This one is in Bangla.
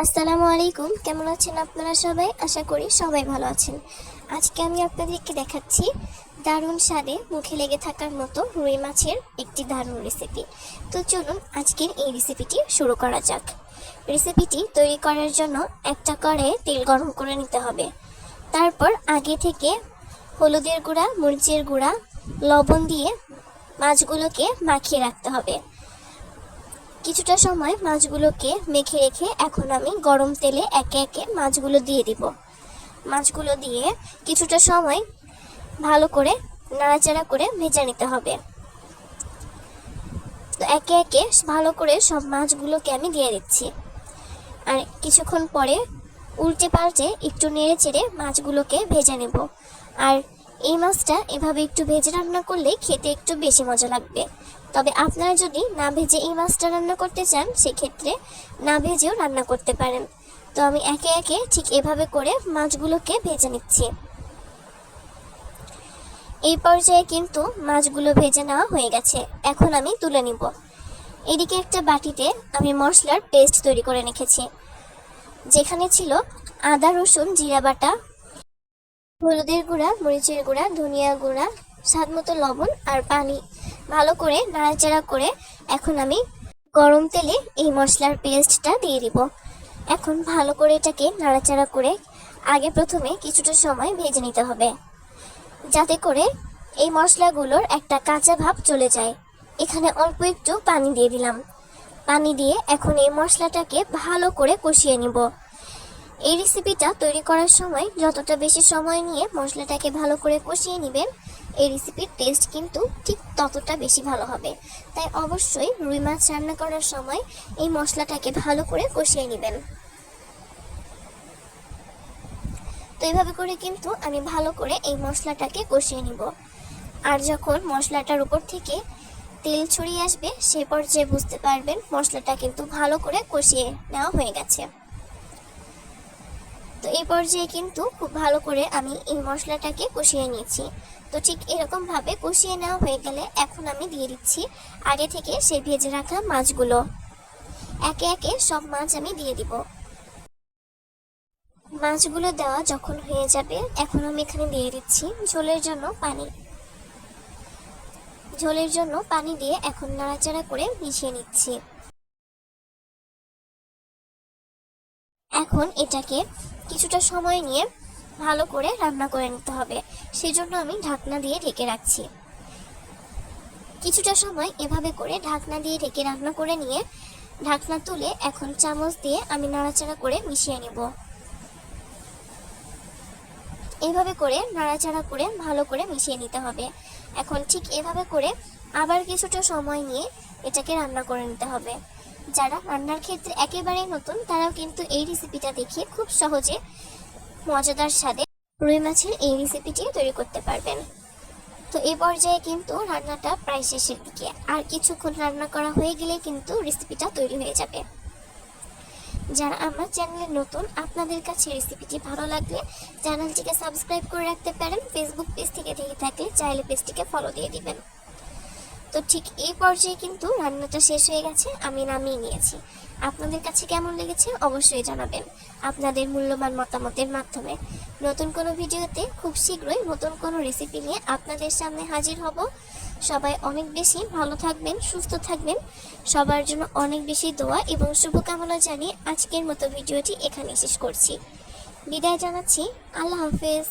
আসসালামু আলাইকুম। কেমন আছেন আপনারা সবাই? আশা করি সবাই ভালো আছেন। আজকে আমি আপনাদেরকে দেখাচ্ছি দারুণ স্বাদে মুখে লেগে থাকার মতো রুই মাছের একটি দারুণ রেসিপি। তো চলুন আজকের এই রেসিপিটি শুরু করা যাক। রেসিপিটি তৈরি করার জন্য একটা কড়াইয়ে তেল গরম করে নিতে হবে। তারপর আগে থেকে হলুদের গুঁড়া, মরিচের গুঁড়া, লবণ দিয়ে মাছগুলোকে মাখিয়ে রাখতে হবে। কিছুটা সময় মাছগুলোকে মেখে রেখে এখন আমি গরম তেলে একে একে মাছগুলো দিয়ে দিব। মাছগুলো দিয়ে কিছুটা সময় ভালো করে নাড়াচাড়া করে ভেজে নিতে হবে। তো একে একে ভালো করে সব মাছগুলোকে আমি দিয়ে দিচ্ছি। আর কিছুক্ষণ পরে উল্টে পাল্টে একটু নেড়ে চেড়ে মাছগুলোকে ভেজে নেব। আর এই মাছটা এভাবে একটু ভেজে রান্না করলে খেতে একটু বেশি মজা লাগবে। তবে আপনারা যদি না ভেজে এই মাছটা রান্না করতে চান, সেক্ষেত্রে না ভেজেও রান্না করতে পারেন। তো আমি একে একে ঠিক এভাবে করে মাছগুলোকে ভেজে নিচ্ছি। এই পর্যায়ে কিন্তু মাছগুলো ভেজে নেওয়া হয়ে গেছে। এখন আমি তুলে নিব। এদিকে একটা বাটিতে আমি মশলার পেস্ট তৈরি করে রেখেছি, যেখানে ছিল আদা, রসুন, জিরা বাটা, হলুদের গুঁড়া, মরিচের গুঁড়া, ধনিয়া গুঁড়া, স্বাদ মতো লবণ আর পানি। ভালো করে নাড়াচাড়া করে এখন আমি গরম তেলে এই মশলার পেস্টটা দিয়ে দিব। এখন ভালো করে এটাকে নাড়াচাড়া করে আগে প্রথমে কিছুটা সময় ভেজে নিতে হবে, যাতে করে এই মশলাগুলোর একটা কাঁচা ভাব চলে যায়। এখানে অল্প একটু পানি দিয়ে দিলাম। পানি দিয়ে এখন এই মশলাটাকে ভালো করে কষিয়ে নিব। এই রেসিপিটা তৈরি করার সময় যতটা বেশি সময় নিয়ে মশলাটাকে ভালো করে কষিয়ে নেবেন, এই রেসিপির টেস্ট কিন্তু ঠিক ততটা বেশি ভালো হবে। তাই অবশ্যই রুই মাছ রান্না করার সময় এই মশলাটাকে ভালো করে কষিয়ে নেবেন। তো এইভাবে করে কিন্তু আমি ভালো করে এই মশলাটাকে কষিয়ে নিব। আর যখন মশলাটার উপর থেকে তেল ছড়িয়ে আসবে, সে পর্যায়ে বুঝতে পারবেন মশলাটা কিন্তু ভালো করে কষিয়ে নেওয়া হয়ে গেছে। তো এই পর্যায়ে কিন্তু খুব ভালো করে আমি এই মশলাটাকে কষিয়ে নিয়েছি। তো ঠিক এরকম ভাবে কষিয়ে নেওয়া হয়ে গেলে এখন আমি দিয়ে দিচ্ছি আগে থেকে সেই ভেজে রাখা মাছগুলো। একে একে সব মাছ আমি দিয়ে দিব। মাছগুলো দেওয়া যখন হয়ে যাবে, এখন আমি এখানে দিয়ে দিচ্ছি ঝোলের জন্য পানি। ঝোলের জন্য পানি দিয়ে এখন নাড়াচাড়া করে মিশিয়ে নিচ্ছি। এখন এটাকে কিছুটা সময় নিয়ে ভালো করে রান্না করে নিতে হবে। সেজন্য আমি ঢাকনা দিয়ে ঢেকে রাখছি। কিছুটা সময় এভাবে করে ঢাকনা দিয়ে ঢেকে রান্না করে নিয়ে ঢাকনা তুলে এখন চামচ দিয়ে আমি নাড়াচাড়া করে মিশিয়ে নেব। এইভাবে করে নাড়াচাড়া করে ভালো করে মিশিয়ে নিতে হবে। এখন ঠিক এভাবে করে আবার কিছুটা সময় নিয়ে এটাকে রান্না করে নিতে হবে। যারা রান্নার ক্ষেত্রে একেবারেই নতুন, তারাও কিন্তু এই রেসিপিটা দেখে খুব সহজে মজাদার স্বাদে রুই মাছের এই রেসিপিটি তৈরি করতে পারবেন। তো এই পর্যায়ে কিন্তু রান্নাটা প্রায় শেষের দিকে। আর কিছুক্ষণ রান্না করা হয়ে গেলে কিন্তু রেসিপিটা তৈরি হয়ে যাবে। যারা আমার চ্যানেলে নতুন, আপনাদের কাছে রেসিপিটি ভালো লাগলে চ্যানেলটিকে সাবস্ক্রাইব করে রাখতে পারেন। ফেসবুক পেজ থেকে দেখে থাকলে চাইলে পেজটিকে ফলো দিয়ে দিবেন। তো ঠিক এই পর্যায়ে কিন্তু রান্নাটা শেষ হয়ে গেছে, আমি নামিয়ে নিয়েছি। আপনাদের কাছে কেমন লেগেছে অবশ্যই জানাবেন আপনাদের মূল্যবান মতামতের মাধ্যমে। নতুন কোনো ভিডিওতে খুব শীঘ্রই নতুন কোনো রেসিপি নিয়ে আপনাদের সামনে হাজির হব। সবাই অনেক বেশি ভালো থাকবেন, সুস্থ থাকবেন। সবার জন্য অনেক বেশি দোয়া এবং শুভকামনা জানিয়ে আজকের মতো ভিডিওটি এখানে শেষ করছি। বিদায় জানাচ্ছি। আল্লাহ হাফেজ।